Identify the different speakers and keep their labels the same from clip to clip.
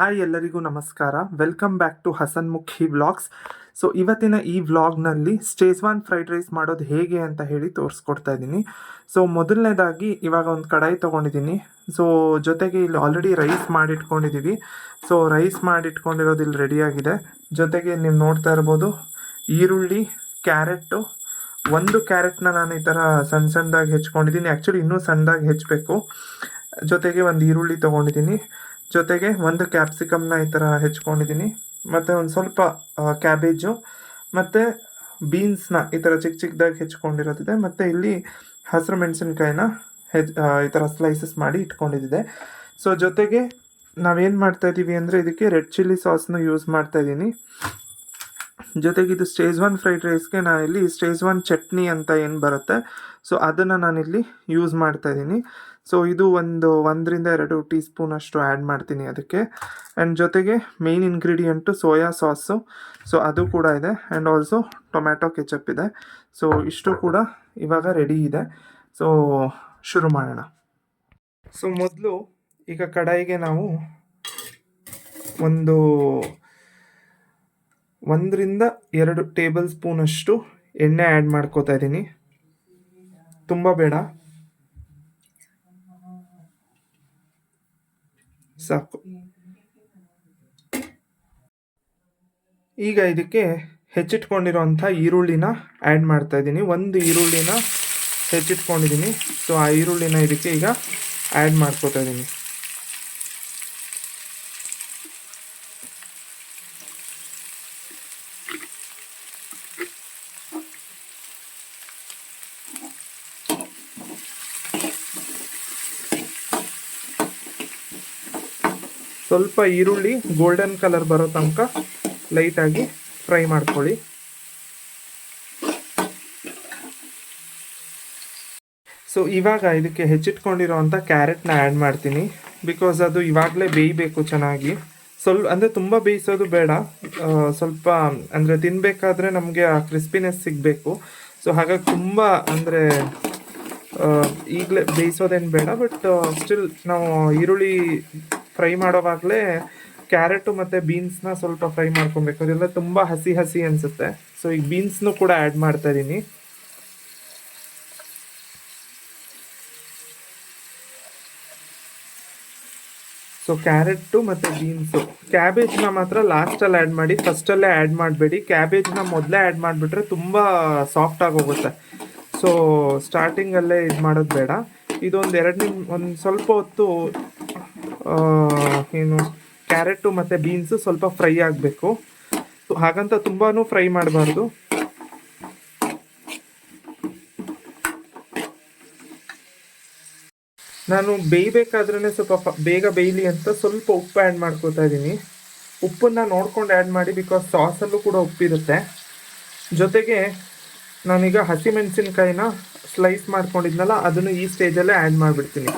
Speaker 1: Hi ಎಲ್ಲರಿಗೂ ನಮಸ್ಕಾರ. Welcome back to Hasanmukhi vlogs. So ಇವತ್ತಿನ ಈ ವ್ಲಾಗ್ನಲ್ಲಿ ಸ್ಟೇಜ್ವಾನ್ ಫ್ರೈಡ್ ರೈಸ್ ಮಾಡೋದು ಹೇಗೆ ಅಂತ ಹೇಳಿ ತೋರಿಸ್ಕೊಡ್ತಾ ಇದ್ದೀನಿ. ಸೊ ಮೊದಲನೇದಾಗಿ ಇವಾಗ ಒಂದು ಕಡಾಯಿ ತೊಗೊಂಡಿದ್ದೀನಿ. ಸೊ ಜೊತೆಗೆ ಇಲ್ಲಿ ಆಲ್ರೆಡಿ ರೈಸ್ ಮಾಡಿಟ್ಕೊಂಡಿದ್ದೀವಿ. ಸೊ ರೈಸ್ ಮಾಡಿಟ್ಕೊಂಡಿರೋದು ಇಲ್ಲಿ ರೆಡಿಯಾಗಿದೆ. ಜೊತೆಗೆ ನೀವು ನೋಡ್ತಾ ಇರ್ಬೋದು ಈರುಳ್ಳಿ, ಕ್ಯಾರೆಟು. ಒಂದು ಕ್ಯಾರೆಟ್ನ ನಾನು ಈ ಥರ ಸಣ್ಣ ಸಣ್ಣದಾಗಿ ಹೆಚ್ಕೊಂಡಿದ್ದೀನಿ. ಆ್ಯಕ್ಚುಲಿ ಇನ್ನೂ ಸಣ್ಣದಾಗಿ ಹೆಚ್ಚಬೇಕು. ಜೊತೆಗೆ ಒಂದು ಈರುಳ್ಳಿ ತೊಗೊಂಡಿದ್ದೀನಿ. ಜೊತೆಗೆ ಒಂದು ಕ್ಯಾಪ್ಸಿಕಮ್ನ ಈ ಥರ ಹೆಚ್ಕೊಂಡಿದ್ದೀನಿ. ಮತ್ತು ಒಂದು ಸ್ವಲ್ಪ ಕ್ಯಾಬೇಜು ಮತ್ತು ಬೀನ್ಸ್ನ ಈ ಥರ ಚಿಕ್ಕ ಚಿಕ್ಕದಾಗಿ ಹೆಚ್ಕೊಂಡಿರೋದಿದೆ. ಮತ್ತು ಇಲ್ಲಿ ಹಸಿರು ಮೆಣಸಿನ್ಕಾಯಿನ ಈ ಥರ ಸ್ಲೈಸಸ್ ಮಾಡಿ ಇಟ್ಕೊಂಡಿದ್ದಿದೆ. ಸೊ ಜೊತೆಗೆ ನಾವೇನು ಮಾಡ್ತಾಯಿದ್ದೀವಿ ಅಂದರೆ ಇದಕ್ಕೆ ರೆಡ್ ಚಿಲ್ಲಿ ಸಾಸ್ನು ಯೂಸ್ ಮಾಡ್ತಾಯಿದ್ದೀನಿ. ಜೊತೆಗೆ ಇದು ಸ್ಟೇಜ್ವಾನ್ ಫ್ರೈಡ್ ರೈಸ್ಗೆ ನಾನಿಲ್ಲಿ ಸ್ಟೇಜ್ವಾನ್ ಚಟ್ನಿ ಅಂತ ಏನು ಬರುತ್ತೆ, ಸೊ ಅದನ್ನು ನಾನಿಲ್ಲಿ ಯೂಸ್ ಮಾಡ್ತಾಯಿದ್ದೀನಿ. ಸೊ ಇದು 1 ರಿಂದ 2 ಟೀ ಸ್ಪೂನ್ ಅಷ್ಟು ಆ್ಯಡ್ ಮಾಡ್ತೀನಿ ಅದಕ್ಕೆ. ಆ್ಯಂಡ್ ಜೊತೆಗೆ main ingredient soya sauce, so ಅದು ಕೂಡ ಇದೆ. ಆ್ಯಂಡ್ ಆಲ್ಸೋ ಟೊಮ್ಯಾಟೊ ಕೆಚಪ್ ಇದೆ. ಸೊ ಇಷ್ಟು ಕೂಡ ಇವಾಗ ರೆಡಿ ಇದೆ. ಸೊ ಶುರು ಮಾಡೋಣ. ಸೊ ಮೊದಲು ಈಗ ಕಡಾಯಿಗೆ ನಾವು 1 ರಿಂದ 2 ಟೇಬಲ್ ಸ್ಪೂನಷ್ಟು ಎಣ್ಣೆ ಆ್ಯಡ್ ಮಾಡ್ಕೋತಾ ಇದ್ದೀನಿ. ತುಂಬ ಬೇಡ, ಸಾಕು. ಈಗ ಇದಕ್ಕೆ ಹೆಚ್ಚಿಟ್ಕೊಂಡಿರೋಂಥ ಈರುಳ್ಳಿನ ಆ್ಯಡ್ ಮಾಡ್ತಾ ಇದ್ದೀನಿ. 1 ಈರುಳ್ಳಿನ ಹೆಚ್ಚಿಟ್ಕೊಂಡಿದ್ದೀನಿ. ಸೊ ಆ ಈರುಳ್ಳಿನ ಇದಕ್ಕೆ ಈಗ ಆ್ಯಡ್ ಮಾಡ್ಕೋತಾ ಇದ್ದೀನಿ. ಸ್ವಲ್ಪ ಈರುಳ್ಳಿ ಗೋಲ್ಡನ್ ಕಲರ್ ಬರೋ ತನಕ ಲೈಟಾಗಿ ಫ್ರೈ ಮಾಡ್ಕೊಳ್ಳಿ. ಸೊ ಇವಾಗ ಇದಕ್ಕೆ ಹೆಚ್ಚಿಟ್ಕೊಂಡಿರೋವಂಥ ಕ್ಯಾರೆಟ್ನ ಆ್ಯಡ್ ಮಾಡ್ತೀನಿ. ಬಿಕಾಸ್ ಅದು ಇವಾಗಲೇ ಬೇಯಬೇಕು ಚೆನ್ನಾಗಿ. ಅಂದರೆ ತುಂಬ ಬೇಯಿಸೋದು ಬೇಡ, ಸ್ವಲ್ಪ ಅಂದರೆ ತಿನ್ನಬೇಕಾದ್ರೆ ನಮಗೆ ಆ ಕ್ರಿಸ್ಪಿನೆಸ್ ಸಿಗಬೇಕು. ಸೊ ಹಾಗಾಗಿ ತುಂಬ ಅಂದರೆ ಈಗಲೇ ಬೇಯಿಸೋದೇನು ಬೇಡ. ಬಟ್ ಸ್ಟಿಲ್ ನಾವು ಈರುಳ್ಳಿ ಫ್ರೈ ಮಾಡೋವಾಗಲೇ ಕ್ಯಾರೆಟು ಮತ್ತು ಬೀನ್ಸ್ನ ಸ್ವಲ್ಪ ಫ್ರೈ ಮಾಡ್ಕೊಬೇಕು. ಅದೆಲ್ಲ ತುಂಬ ಹಸಿ ಹಸಿ ಅನಿಸುತ್ತೆ. ಸೊ ಈಗ ಬೀನ್ಸ್ನು ಕೂಡ ಆ್ಯಡ್ ಮಾಡ್ತಾ ಇದ್ದೀನಿ. ಸೊ ಕ್ಯಾರೆಟು ಮತ್ತು ಬೀನ್ಸು, ಕ್ಯಾಬೇಜ್ನ ಮಾತ್ರ ಲಾಸ್ಟಲ್ಲಿ ಆ್ಯಡ್ ಮಾಡಿ, ಫಸ್ಟಲ್ಲೇ ಆ್ಯಡ್ ಮಾಡಬೇಡಿ. ಕ್ಯಾಬೇಜ್ನ ಮೊದಲೇ ಆ್ಯಡ್ ಮಾಡಿಬಿಟ್ರೆ ತುಂಬ ಸಾಫ್ಟಾಗಿ ಹೋಗುತ್ತೆ. ಸೊ ಸ್ಟಾರ್ಟಿಂಗಲ್ಲೇ ಇದು ಮಾಡೋದು ಬೇಡ. ಇದೊಂದು ಒಂದು ಸ್ವಲ್ಪ ಹೊತ್ತು ಏನು ಕ್ಯಾರೆಟು ಮತ್ತು ಬೀನ್ಸು ಸ್ವಲ್ಪ ಫ್ರೈ ಆಗಬೇಕು. ಹಾಗಂತ ತುಂಬಾ ಫ್ರೈ ಮಾಡಬಾರ್ದು. ನಾನು ಬೇಯಬೇಕಾದ್ರೇ ಸ್ವಲ್ಪ ಬೇಗ ಬೇಯಲಿ ಅಂತ ಸ್ವಲ್ಪ ಉಪ್ಪು ಆ್ಯಡ್ ಮಾಡ್ಕೋತಾ ಇದ್ದೀನಿ. ಉಪ್ಪನ್ನು ನೋಡ್ಕೊಂಡು ಆ್ಯಡ್ ಮಾಡಿ, ಬಿಕಾಸ್ ಸಾಸಲ್ಲೂ ಕೂಡ ಉಪ್ಪಿರುತ್ತೆ. ಜೊತೆಗೆ ನಾನೀಗ ಹಸಿಮೆಣಸಿನ್ಕಾಯಿನ ಸ್ಲೈಸ್ ಮಾಡ್ಕೊಂಡಿದ್ನಲ್ಲ, ಅದನ್ನು ಈ ಸ್ಟೇಜಲ್ಲೇ ಆ್ಯಡ್ ಮಾಡಿಬಿಡ್ತೀನಿ.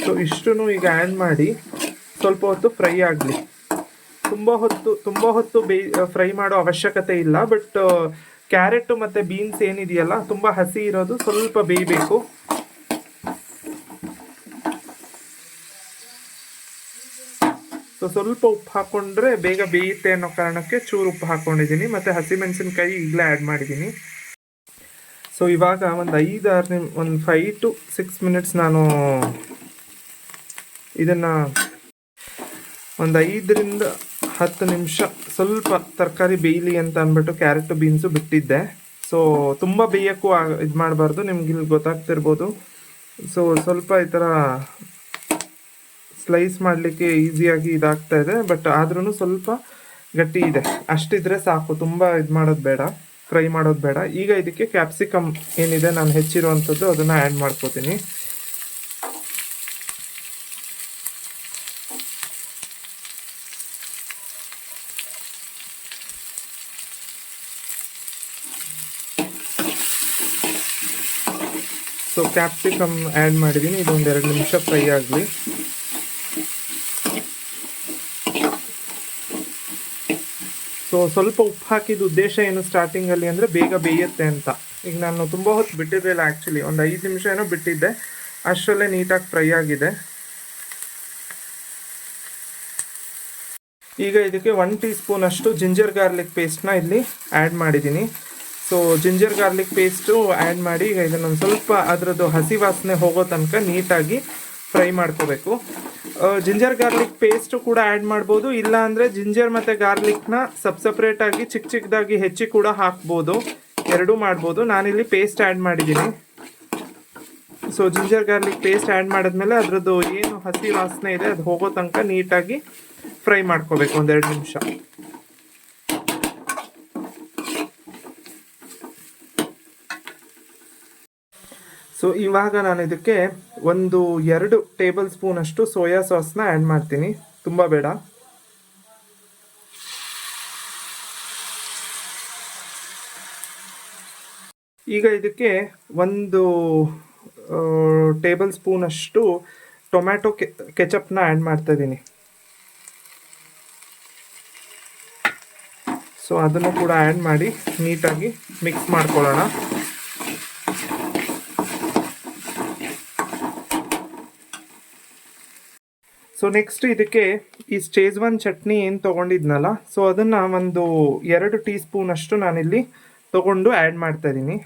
Speaker 1: ಸೊ ಇಷ್ಟೂ ಈಗ ಆ್ಯಡ್ ಮಾಡಿ ಸ್ವಲ್ಪ ಹೊತ್ತು ಫ್ರೈ ಆಗಲಿ. ತುಂಬ ಹೊತ್ತು ಫ್ರೈ ಮಾಡೋ ಅವಶ್ಯಕತೆ ಇಲ್ಲ. ಬಟ್ ಕ್ಯಾರೆಟು ಮತ್ತು ಬೀನ್ಸ್ ಏನಿದೆಯಲ್ಲ ತುಂಬ ಹಸಿ ಇರೋದು, ಸ್ವಲ್ಪ ಬೇಯಬೇಕು. ಸೊ ಸ್ವಲ್ಪ ಉಪ್ಪು ಹಾಕ್ಕೊಂಡ್ರೆ ಬೇಗ ಬೇಯುತ್ತೆ ಅನ್ನೋ ಕಾರಣಕ್ಕೆ ಚೂರು ಉಪ್ಪು ಹಾಕ್ಕೊಂಡಿದ್ದೀನಿ. ಮತ್ತು ಹಸಿಮೆಣಸಿನ್ಕಾಯಿ ಈಗಲೇ ಆ್ಯಡ್ ಮಾಡಿದ್ದೀನಿ. ಸೊ ಇವಾಗ ಒಂದು 5 to 6 ಮಿನಿಟ್ಸ್ ನಾನು ಇದನ್ನು ಒಂದು 5 ರಿಂದ 10 ನಿಮಿಷ ಸ್ವಲ್ಪ ತರಕಾರಿ ಬೇಯಲಿ ಅಂತ ಅಂದ್ಬಿಟ್ಟು ಕ್ಯಾರೆಟು ಬೀನ್ಸು ಬಿಟ್ಟಿದ್ದೆ. ಸೊ ತುಂಬ ಬೇಯೋಕ್ಕೂ ಇದು ಮಾಡಬಾರ್ದು, ನಿಮ್ಗೆ ಇಲ್ಲಿ ಗೊತ್ತಾಗ್ತಿರ್ಬೋದು. ಸೊ ಸ್ವಲ್ಪ ಈ ಥರ ಸ್ಲೈಸ್ ಮಾಡಲಿಕ್ಕೆ ಈಸಿಯಾಗಿ ಇದಾಗ್ತಾ ಇದೆ. ಬಟ್ ಆದ್ರೂ ಸ್ವಲ್ಪ ಗಟ್ಟಿ ಇದೆ, ಅಷ್ಟಿದ್ರೆ ಸಾಕು. ತುಂಬ ಇದು ಮಾಡೋದು ಬೇಡ, ಫ್ರೈ ಮಾಡೋದು ಬೇಡ. ಈಗ ಇದಕ್ಕೆ ಕ್ಯಾಪ್ಸಿಕಮ್ ಏನಿದೆ ನಾನು ಹೆಚ್ಚಿರುವಂಥದ್ದು, ಅದನ್ನು ಆ್ಯಡ್ ಮಾಡ್ಕೋತೀನಿ. ಸೊ ಕ್ಯಾಪ್ಸಿಕಮ್ ಆ್ಯಡ್ ಮಾಡಿದ್ದೀನಿ. ಇದೊಂದು 2 ನಿಮಿಷ ಫ್ರೈ ಆಗಲಿ. ಸೊ ಸ್ವಲ್ಪ ಉಪ್ಪು ಹಾಕಿದ ಉದ್ದೇಶ ಏನು ಸ್ಟಾರ್ಟಿಂಗಲ್ಲಿ ಅಂದರೆ ಬೇಗ ಬೇಯುತ್ತೆ ಅಂತ. ಈಗ ನಾನು ತುಂಬ ಹೊತ್ತು ಬಿಟ್ಟಿರಲಿಲ್ಲ, ಆ್ಯಕ್ಚುಲಿ ಒಂದು 5 ನಿಮಿಷ ಏನೋ ಬಿಟ್ಟಿದ್ದೆ. ಅಷ್ಟರಲ್ಲೇ ನೀಟಾಗಿ ಫ್ರೈ ಆಗಿದೆ. ಈಗ ಇದಕ್ಕೆ 1 ಟೀ ಸ್ಪೂನಷ್ಟು ಜಿಂಜರ್ ಗಾರ್ಲಿಕ್ ಪೇಸ್ಟ್ನ ಇಲ್ಲಿ ಆ್ಯಡ್ ಮಾಡಿದ್ದೀನಿ. So ginger garlic paste add ಮಾಡಿ ಈಗ ಇದನ್ನೊಂದು ಸ್ವಲ್ಪ ಅದರದ್ದು ಹಸಿ ವಾಸನೆ ಹೋಗೋ ತನಕ ನೀಟಾಗಿ ಫ್ರೈ ಮಾಡ್ಕೋಬೇಕು. ಜಿಂಜರ್ ಗಾರ್ಲಿಕ್ ಪೇಸ್ಟು ಕೂಡ ಆ್ಯಡ್ ಮಾಡ್ಬೋದು, ಇಲ್ಲ ಅಂದರೆ ಜಿಂಜರ್ ಮತ್ತು ಗಾರ್ಲಿಕ್ನ ಸಪ್ರೇಟಾಗಿ ಚಿಕ್ಕದಾಗಿ ಹೆಚ್ಚಿ ಕೂಡ ಹಾಕ್ಬೋದು, ಎರಡೂ ಮಾಡ್ಬೋದು. ನಾನಿಲ್ಲಿ ಪೇಸ್ಟ್ ಆ್ಯಡ್ ಮಾಡಿದ್ದೀನಿ. So ginger garlic paste add ಮಾಡಿದ್ಮೇಲೆ ಅದರದ್ದು ಏನು ಹಸಿ ವಾಸನೆ ಇದೆ ಅದು ಹೋಗೋ ತನಕ ನೀಟಾಗಿ ಫ್ರೈ ಮಾಡ್ಕೋಬೇಕು 1-2 ನಿಮಿಷ. ಸೊ ಇವಾಗ ನಾನು ಇದಕ್ಕೆ 1-2 ಟೇಬಲ್ ಸ್ಪೂನ್ ಅಷ್ಟು ಸೋಯಾ ಸಾಸ್ನ ಆ್ಯಡ್ ಮಾಡ್ತೀನಿ, ತುಂಬ ಬೇಡ. ಈಗ ಇದಕ್ಕೆ 1 ಟೇಬಲ್ ಸ್ಪೂನ್ ಅಷ್ಟು ಟೊಮ್ಯಾಟೊ ಕೆಚಪ್ನ ಆ್ಯಡ್ ಮಾಡ್ತಾ ಇದ್ದೀನಿ. ಸೊ ಅದನ್ನು ಕೂಡ ಆ್ಯಡ್ ಮಾಡಿ ನೀಟಾಗಿ ಮಿಕ್ಸ್ ಮಾಡ್ಕೊಳ್ಳೋಣ. ಸೊ ನೆಕ್ಸ್ಟ್ ಇದಕ್ಕೆ ಈ ಶೇಜ್ವಾನ್ ಚಟ್ನಿ ಏನು ತೊಗೊಂಡಿದ್ನಲ್ಲ, ಸೊ ಅದನ್ನು 2 ಟೀ ಸ್ಪೂನ್ ಅಷ್ಟು ನಾನಿಲ್ಲಿ ತೊಗೊಂಡು ಆ್ಯಡ್ ಮಾಡ್ತಾ ಇದ್ದೀನಿ.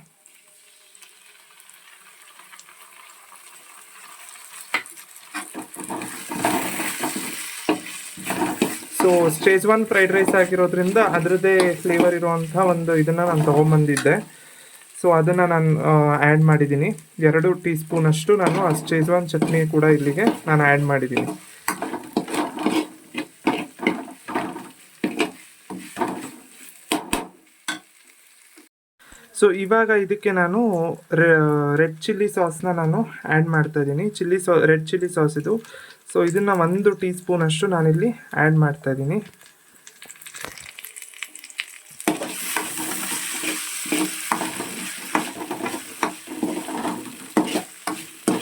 Speaker 1: ಸೊ ಶೇಜ್ವಾನ್ ಫ್ರೈಡ್ ರೈಸ್ ಆಗಿರೋದ್ರಿಂದ ಅದರದ್ದೇ ಫ್ಲೇವರ್ ಇರುವಂಥ ಇದನ್ನು ನಾನು ತೊಗೊಂಬಂದಿದ್ದೆ. ಸೊ ಅದನ್ನು ನಾನು ಆ್ಯಡ್ ಮಾಡಿದ್ದೀನಿ. 2 ಟೀ ಸ್ಪೂನ್ ಅಷ್ಟು ನಾನು ಶೇಜ್ವಾನ್ ಚಟ್ನಿ ಕೂಡ ಇಲ್ಲಿಗೆ ನಾನು ಆ್ಯಡ್ ಮಾಡಿದ್ದೀನಿ. ಸೊ ಇವಾಗ ಇದಕ್ಕೆ ನಾನು ರೆಡ್ ಚಿಲ್ಲಿ ಸಾಸ್ನ ನಾನು ಆ್ಯಡ್ ಮಾಡ್ತಾ ಇದ್ದೀನಿ. ರೆಡ್ ಚಿಲ್ಲಿ ಸಾಸ್ ಇದು. ಸೊ ಇದನ್ನು 1 ಟೀ ಸ್ಪೂನ್ ಅಷ್ಟು ನಾನಿಲ್ಲಿ ಆ್ಯಡ್ ಮಾಡ್ತಾ ಇದ್ದೀನಿ.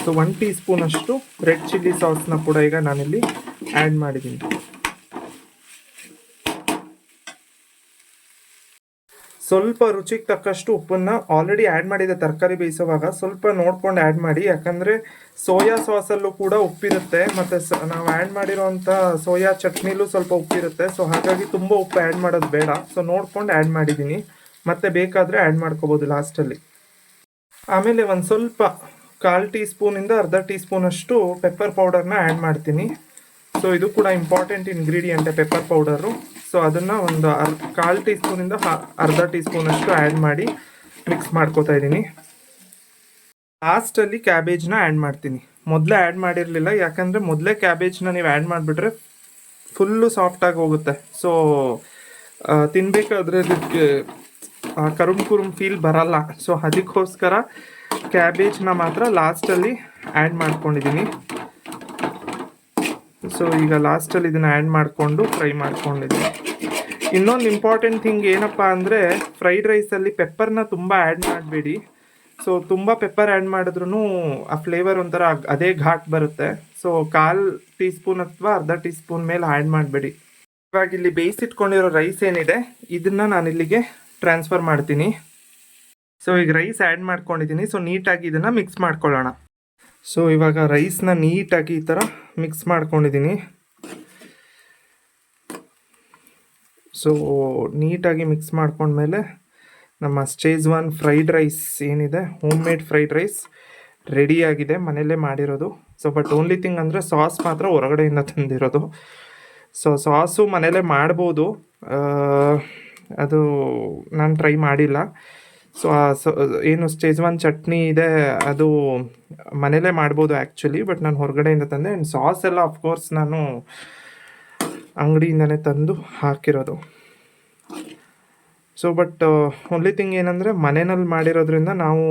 Speaker 1: ಸೊ 1 ಟೀ ಸ್ಪೂನ್ ಅಷ್ಟು ರೆಡ್ ಚಿಲ್ಲಿ ಸಾಸ್ನ ಕೂಡ ಈಗ ನಾನಿಲ್ಲಿ ಆ್ಯಡ್ ಮಾಡಿದ್ದೀನಿ. ಸ್ವಲ್ಪ ರುಚಿಗೆ ತಕ್ಕಷ್ಟು ಉಪ್ಪನ್ನು ಆಲ್ರೆಡಿ ಆ್ಯಡ್ ಮಾಡಿದೆ ತರಕಾರಿ ಬೇಯಿಸುವಾಗ, ಸ್ವಲ್ಪ ನೋಡ್ಕೊಂಡು ಆ್ಯಡ್ ಮಾಡಿ. ಯಾಕಂದರೆ ಸೋಯಾ ಸಾಸಲ್ಲೂ ಕೂಡ ಉಪ್ಪಿರುತ್ತೆ, ಮತ್ತು ನಾವು ಆ್ಯಡ್ ಮಾಡಿರೋವಂಥ ಸೋಯಾ ಚಟ್ನಿಲೂ ಸ್ವಲ್ಪ ಉಪ್ಪಿರುತ್ತೆ. ಸೊ ಹಾಗಾಗಿ ತುಂಬ ಉಪ್ಪು ಆ್ಯಡ್ ಮಾಡೋದು ಬೇಡ. ಸೊ ನೋಡ್ಕೊಂಡು ಆ್ಯಡ್ ಮಾಡಿದ್ದೀನಿ, ಮತ್ತು ಬೇಕಾದರೆ ಆ್ಯಡ್ ಮಾಡ್ಕೋಬೋದು ಲಾಸ್ಟಲ್ಲಿ. ಆಮೇಲೆ ಒಂದು ಸ್ವಲ್ಪ 1/4 ಟೀ ಸ್ಪೂನಿಂದ ಅರ್ಧ ಟೀ ಸ್ಪೂನಷ್ಟು ಪೆಪ್ಪರ್ ಪೌಡರ್ನ ಆ್ಯಡ್ ಮಾಡ್ತೀನಿ. ಸೊ ಇದು ಕೂಡ ಇಂಪಾರ್ಟೆಂಟ್ ಇಂಗ್ರೀಡಿಯೆಂಟೇ ಪೆಪ್ಪರ್ ಪೌಡರು. ಸೊ ಅದನ್ನು 1/4 ಟೀ ಸ್ಪೂನಿಂದ ಅರ್ಧ ಟೀ ಸ್ಪೂನಷ್ಟು ಆ್ಯಡ್ ಮಾಡಿ ಮಿಕ್ಸ್ ಮಾಡ್ಕೋತಾ ಇದ್ದೀನಿ. ಲಾಸ್ಟಲ್ಲಿ ಕ್ಯಾಬೇಜ್ನ ಆ್ಯಡ್ ಮಾಡ್ತೀನಿ. ಮೊದಲೇ ಆ್ಯಡ್ ಮಾಡಿರಲಿಲ್ಲ, ಯಾಕಂದರೆ ಮೊದಲೇ ಕ್ಯಾಬೇಜ್ನ ನೀವು ಆ್ಯಡ್ ಮಾಡಿಬಿಟ್ರೆ ಫುಲ್ಲು ಸಾಫ್ಟಾಗಿ ಹೋಗುತ್ತೆ. ಸೊ ತಿನ್ನಬೇಕಾದ್ರೆ ಅದಕ್ಕೆ ಕರುಮ್ ಫೀಲ್ ಬರಲ್ಲ. ಸೊ ಅದಕ್ಕೋಸ್ಕರ ಕ್ಯಾಬೇಜ್ನ ಮಾತ್ರ ಲಾಸ್ಟಲ್ಲಿ ಆ್ಯಡ್ ಮಾಡ್ಕೊಂಡಿದ್ದೀನಿ. ಸೊ ಈಗ ಲಾಸ್ಟಲ್ಲಿ ಇದನ್ನು ಆ್ಯಡ್ ಮಾಡಿಕೊಂಡು ಫ್ರೈ ಮಾಡ್ಕೊಂಡಿದ್ದೀನಿ. ಇನ್ನೊಂದು ಇಂಪಾರ್ಟೆಂಟ್ ಥಿಂಗ್ ಏನಪ್ಪ ಅಂದರೆ, ಫ್ರೈಡ್ ರೈಸಲ್ಲಿ ಪೆಪ್ಪರ್ನ ತುಂಬ ಆ್ಯಡ್ ಮಾಡಬೇಡಿ. ಸೊ ತುಂಬ ಪೆಪ್ಪರ್ ಆ್ಯಡ್ ಮಾಡಿದ್ರೂ ಆ ಫ್ಲೇವರ್ ಒಂಥರ ಅದೇ ಘಾಟ್ ಬರುತ್ತೆ. ಸೊ 1/4 ಟೀ ಸ್ಪೂನ್ ಅಥವಾ ಅರ್ಧ ಟೀ ಸ್ಪೂನ್ ಮೇಲೆ ಆ್ಯಡ್ ಮಾಡಬೇಡಿ. ಇವಾಗ ಇಲ್ಲಿ ಬೇಯಿಸಿಟ್ಕೊಂಡಿರೋ ರೈಸ್ ಏನಿದೆ ಇದನ್ನು ನಾನು ಇಲ್ಲಿಗೆ ಟ್ರಾನ್ಸ್ಫರ್ ಮಾಡ್ತೀನಿ. ಸೊ ಈಗ ರೈಸ್ ಆ್ಯಡ್ ಮಾಡ್ಕೊಂಡಿದ್ದೀನಿ. ಸೊ ನೀಟಾಗಿ ಇದನ್ನು ಮಿಕ್ಸ್ ಮಾಡ್ಕೊಳ್ಳೋಣ. ಸೊ ಇವಾಗ ರೈಸ್ನ ನೀಟಾಗಿ ಈ ಥರ ಮಿಕ್ಸ್ ಮಾಡ್ಕೊಂಡಿದ್ದೀನಿ. ಸೊ ನೀಟಾಗಿ ಮಿಕ್ಸ್ ಮಾಡ್ಕೊಂಡ್ಮೇಲೆ ನಮ್ಮ ಶೇಜ್ವಾನ್ ಫ್ರೈಡ್ ರೈಸ್ ಏನಿದೆ, ಹೋಮ್ ಮೇಡ್ ಫ್ರೈಡ್ ರೈಸ್ ರೆಡಿಯಾಗಿದೆ, ಮನೆಯಲ್ಲೇ ಮಾಡಿರೋದು. ಸೊ ಬಟ್ ಓನ್ಲಿ ಥಿಂಗ್ ಅಂದರೆ ಸಾಸ್ ಮಾತ್ರ ಹೊರಗಡೆಯಿಂದ ತಂದಿರೋದು. ಸೊ ಸಾಸು ಮನೆಯಲ್ಲೇ ಮಾಡ್ಬೋದು, ಅದು ನಾನು ಟ್ರೈ ಮಾಡಿಲ್ಲ. ಸೊ ಏನು ಶೇಜ್ವಾನ್ ಚಟ್ನಿ ಇದೆ ಅದು ಮನೇಲೇ ಮಾಡ್ಬೋದು ಆ್ಯಕ್ಚುಲಿ, ಬಟ್ ನಾನು ಹೊರಗಡೆಯಿಂದ ತಂದೆ. ಆ್ಯಂಡ್ ಸಾಸ್ ಎಲ್ಲ ಅಫ್ಕೋರ್ಸ್ ನಾನು ಅಂಗಡಿಯಿಂದನೇ ತಂದು ಹಾಕಿರೋದು. ಸೊ ಬಟ್ ಓನ್ಲಿ ಥಿಂಗ್ ಏನಂದರೆ ಮನೆಯಲ್ಲಿ ಮಾಡಿರೋದ್ರಿಂದ ನಾವು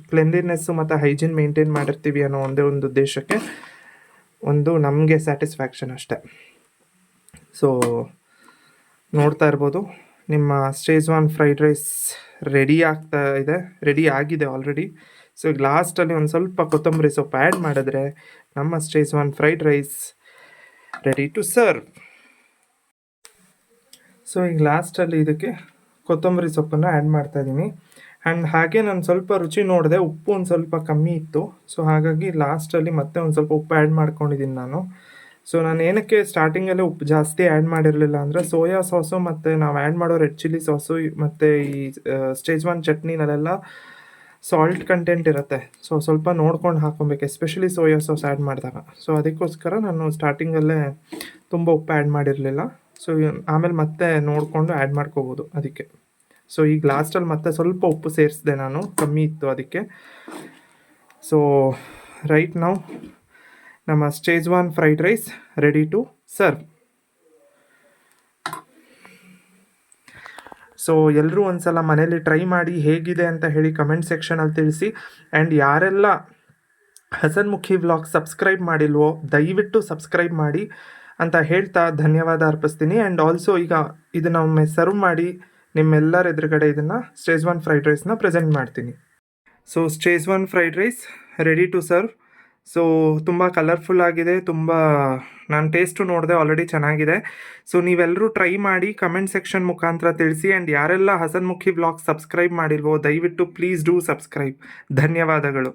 Speaker 1: ಕ್ಲೆನ್ಲಿನೆಸ್ಸು ಮತ್ತು ಹೈಜೀನ್ ಮೇಂಟೈನ್ ಮಾಡಿರ್ತೀವಿ ಅನ್ನೋ ಒಂದೇ ಒಂದು ಉದ್ದೇಶಕ್ಕೆ ನಮಗೆ ಸ್ಯಾಟಿಸ್ಫ್ಯಾಕ್ಷನ್ ಅಷ್ಟೆ. ಸೊ ನೋಡ್ತಾ ಇರ್ಬೋದು ನಿಮ್ಮ ಶೇಜ್ವಾನ್ ಫ್ರೈಡ್ ರೈಸ್ ರೆಡಿ ಆಗಿದೆ ಆಲ್ರೆಡಿ. ಸೊ ಈಗ ಲಾಸ್ಟಲ್ಲಿ ಒಂದು ಸ್ವಲ್ಪ ಕೊತ್ತಂಬರಿ ಸೊಪ್ಪು ಆ್ಯಡ್ ಮಾಡಿದ್ರೆ ನಮ್ಮ Schezwan fried rice ready to serve. So ಈಗ ಲಾಸ್ಟಲ್ಲಿ ಇದಕ್ಕೆ ಕೊತ್ತಂಬರಿ ಸೊಪ್ಪನ್ನು ಆ್ಯಡ್ ಮಾಡ್ತಾಯಿದ್ದೀನಿ. ಆ್ಯಂಡ್ ಹಾಗೆ ನಾನು ಸ್ವಲ್ಪ ರುಚಿ ನೋಡಿದೆ, ಉಪ್ಪು ಒಂದು ಸ್ವಲ್ಪ ಕಮ್ಮಿ ಇತ್ತು. ಸೊ ಹಾಗಾಗಿ ಲಾಸ್ಟಲ್ಲಿ ಮತ್ತೆ ಒಂದು ಸ್ವಲ್ಪ ಉಪ್ಪು ಆ್ಯಡ್ ಮಾಡ್ಕೊಂಡಿದ್ದೀನಿ ನಾನು. ಸೊ ನಾನು ಏನಕ್ಕೆ ಸ್ಟಾರ್ಟಿಂಗಲ್ಲೇ ಉಪ್ಪು ಜಾಸ್ತಿ ಆ್ಯಡ್ ಮಾಡಿರಲಿಲ್ಲ ಅಂದರೆ ಸೋಯಾ ಸಾಸು ಮತ್ತು ನಾವು ಆ್ಯಡ್ ಮಾಡೋ ರೆಡ್ ಚಿಲ್ಲಿ ಸಾಸು ಮತ್ತು ಈ ಸ್ಟೇಜ್ವಾನ್ ಚಟ್ನಿನಲ್ಲೆಲ್ಲ ಸಾಲ್ಟ್ ಕಂಟೆಂಟ್ ಇರುತ್ತೆ. ಸೊ ಸ್ವಲ್ಪ ನೋಡ್ಕೊಂಡು ಹಾಕ್ಕೊಬೇಕು, ಎಸ್ಪೆಷಲಿ ಸೋಯಾ ಸಾಸ್ ಆ್ಯಡ್ ಮಾಡಿದಾಗ. ಸೊ ಅದಕ್ಕೋಸ್ಕರ ನಾನು ಸ್ಟಾರ್ಟಿಂಗಲ್ಲೇ ತುಂಬ ಉಪ್ಪು ಆ್ಯಡ್ ಮಾಡಿರಲಿಲ್ಲ. ಸೊ ಆಮೇಲೆ ಮತ್ತೆ ನೋಡಿಕೊಂಡು ಆ್ಯಡ್ ಮಾಡ್ಕೋಬೋದು ಅದಕ್ಕೆ. ಸೊ ಈಗ ಲಾಸ್ಟಲ್ಲಿ ಮತ್ತೆ ಸ್ವಲ್ಪ ಉಪ್ಪು ಸೇರಿಸಿದೆ ನಾನು, ಕಮ್ಮಿ ಇತ್ತು ಅದಕ್ಕೆ. ಸೊ ರೈಟ್ ನಾವು ನಮ್ಮ Schezwan fried rice ready to serve. So ಎಲ್ಲರೂ ಒಂದ್ಸಲ ಮನೇಲಿ ಟ್ರೈ ಮಾಡಿ ಹೇಗಿದೆ ಅಂತ ಹೇಳಿ ಕಮೆಂಟ್ ಸೆಕ್ಷನಲ್ಲಿ ತಿಳಿಸಿ. ಆ್ಯಂಡ್ ಯಾರೆಲ್ಲ ಹಸನ್ಮುಖಿ ವ್ಲಾಗ್ ಸಬ್ಸ್ಕ್ರೈಬ್ ಮಾಡಿಲ್ವೋ ದಯವಿಟ್ಟು ಸಬ್ಸ್ಕ್ರೈಬ್ ಮಾಡಿ ಅಂತ ಹೇಳ್ತಾ ಧನ್ಯವಾದ ಅರ್ಪಿಸ್ತೀನಿ. ಆ್ಯಂಡ್ ಆಲ್ಸೋ ಈಗ ಇದನ್ನು ಒಮ್ಮೆ ಸರ್ವ್ ಮಾಡಿ ನಿಮ್ಮೆಲ್ಲರ ಎದುರುಗಡೆ ಇದನ್ನು ಸ್ಟೇಜ್ವಾನ್ ಫ್ರೈಡ್ ರೈಸ್ನ ಪ್ರೆಸೆಂಟ್ ಮಾಡ್ತೀನಿ. So Schezwan fried rice ready to serve. So ತುಂಬ ಕಲರ್ಫುಲ್ ಆಗಿದೆ, ತುಂಬ ನಾನು ಟೇಸ್ಟು ನೋಡಿದೆ, ಆಲ್ರೆಡಿ ಚೆನ್ನಾಗಿದೆ. ಸೊ ನೀವೆಲ್ಲರೂ ಟ್ರೈ ಮಾಡಿ ಕಮೆಂಟ್ ಸೆಕ್ಷನ್ ಮುಖಾಂತರ ತಿಳಿಸಿ. ಆ್ಯಂಡ್ ಯಾರೆಲ್ಲ ಹಸನ್ಮುಖಿ ವ್ಲಾಗ್ ಸಬ್ಸ್ಕ್ರೈಬ್ ಮಾಡಿಲ್ವೋ ದಯವಿಟ್ಟು ಪ್ಲೀಸ್ ಡೂ ಸಬ್ಸ್ಕ್ರೈಬ್. ಧನ್ಯವಾದಗಳು.